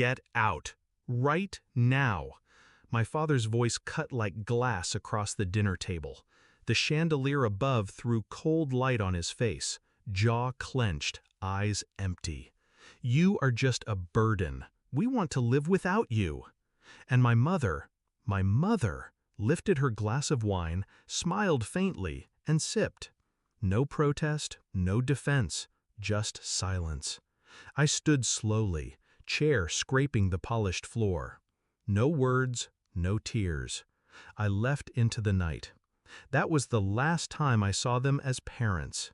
Get out. Right now. My father's voice cut like glass across the dinner table. The chandelier above threw cold light on his face, jaw clenched, eyes empty. You are just a burden. We want to live without you. And my mother, lifted her glass of wine, smiled faintly, and sipped. No protest, no defense, just silence. I stood slowly, chair scraping the polished floor. No words, no tears. I left into the night. That was the last time I saw them as parents.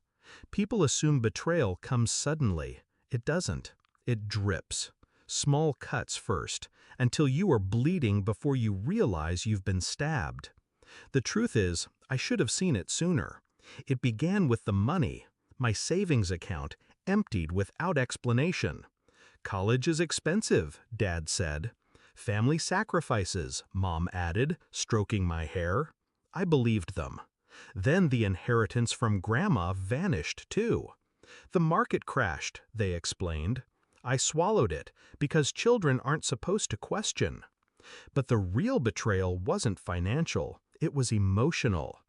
People assume betrayal comes suddenly. It doesn't. It drips. Small cuts first, until you are bleeding before you realize you've been stabbed. The truth is, I should have seen it sooner. It began with the money. My savings account emptied without explanation. College is expensive, Dad said. Family sacrifices, Mom added, stroking my hair. I believed them. Then the inheritance from Grandma vanished too. The market crashed, they explained. I swallowed it, because children aren't supposed to question. But the real betrayal wasn't financial, it was emotional.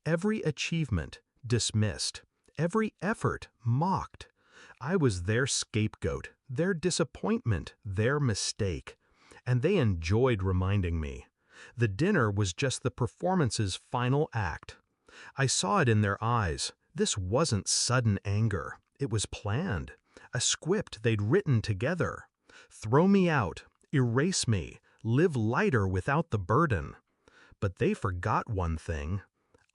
Every achievement dismissed, every effort mocked. I was their scapegoat, their disappointment, their mistake. And they enjoyed reminding me. The dinner was just the performance's final act. I saw it in their eyes. This wasn't sudden anger. It was planned. A script they'd written together. Throw me out, erase me, live lighter without the burden. But they forgot one thing.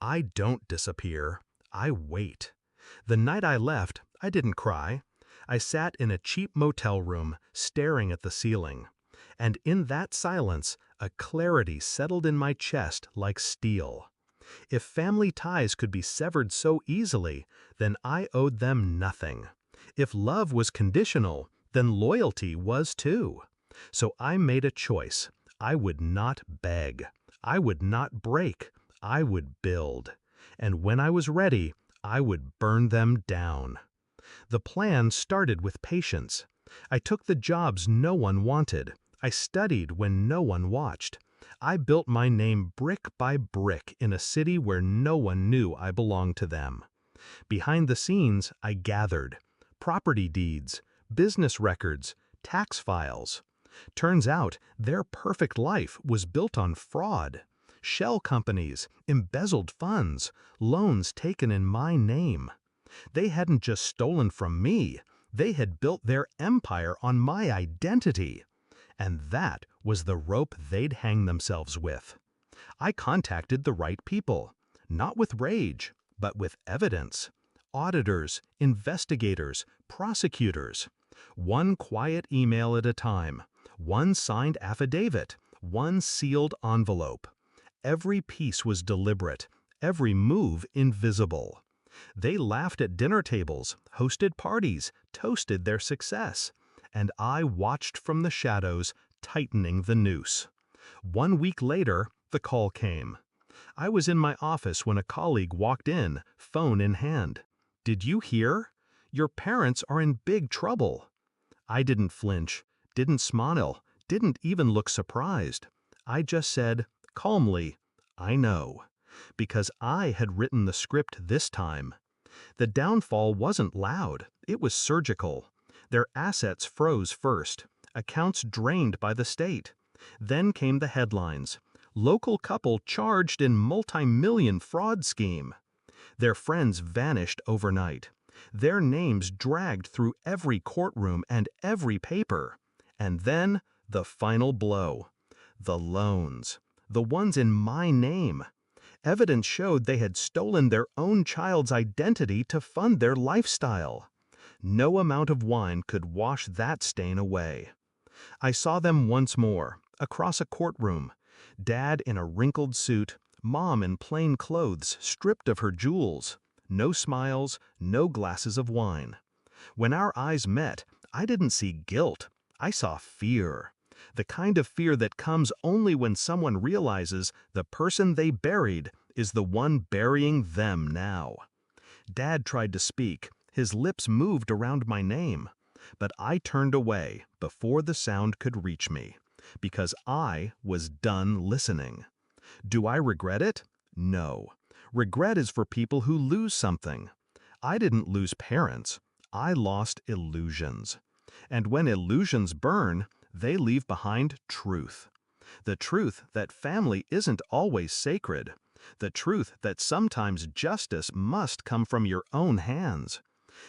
I don't disappear. I wait. The night I left, I didn't cry. I sat in a cheap motel room, staring at the ceiling. And in that silence, a clarity settled in my chest like steel. If family ties could be severed so easily, then I owed them nothing. If love was conditional, then loyalty was too. So I made a choice. I would not beg. I would not break. I would build. And when I was ready, I would burn them down. The plan started with patience. I took the jobs no one wanted. I studied when no one watched. I built my name brick by brick in a city where no one knew I belonged to them. Behind the scenes, I gathered property deeds, business records, tax files. Turns out their perfect life was built on fraud. Shell companies, embezzled funds, loans taken in my name. They hadn't just stolen from me, they had built their empire on my identity. And that was the rope they'd hang themselves with. I contacted the right people, not with rage, but with evidence. Auditors, investigators, prosecutors. One quiet email at a time, one signed affidavit, one sealed envelope. Every piece was deliberate, every move invisible. They laughed at dinner tables, hosted parties, toasted their success. And I watched from the shadows, tightening the noose. 1 week later, the call came. I was in my office when a colleague walked in, phone in hand. "Did you hear? Your parents are in big trouble." I didn't flinch, didn't smile, didn't even look surprised. I just said, calmly, "I know." Because I had written the script this time. The downfall wasn't loud, it was surgical. Their assets froze first, accounts drained by the state. Then came the headlines. Local couple charged in multi-million fraud scheme. Their friends vanished overnight. Their names dragged through every courtroom and every paper. And then, the final blow. The loans. The ones in my name. Evidence showed they had stolen their own child's identity to fund their lifestyle. No amount of wine could wash that stain away. I saw them once more, across a courtroom. Dad in a wrinkled suit, Mom in plain clothes, stripped of her jewels. No smiles, no glasses of wine. When our eyes met, I didn't see guilt. I saw fear. The kind of fear that comes only when someone realizes the person they buried is the one burying them now. Dad tried to speak. His lips moved around my name. But I turned away before the sound could reach me, because I was done listening. Do I regret it? No. Regret is for people who lose something. I didn't lose parents. I lost illusions. And when illusions burn, they leave behind truth. The truth that family isn't always sacred. The truth that sometimes justice must come from your own hands.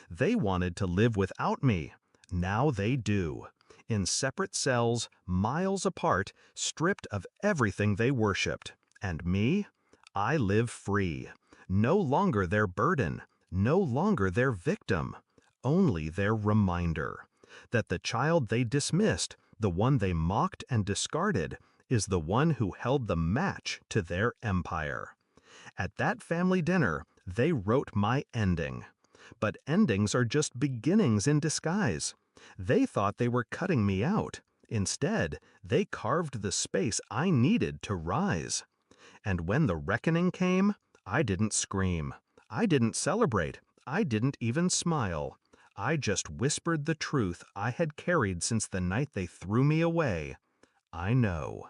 They wanted to live without me. Now they do. In separate cells, miles apart, stripped of everything they worshipped. And me? I live free. No longer their burden. No longer their victim. Only their reminder. That the child they dismissed, the one they mocked and discarded, is the one who held the match to their empire. At that family dinner, they wrote my ending. But endings are just beginnings in disguise. They thought they were cutting me out. Instead, they carved the space I needed to rise. And when the reckoning came, I didn't scream. I didn't celebrate. I didn't even smile. I just whispered the truth I had carried since the night they threw me away. I know.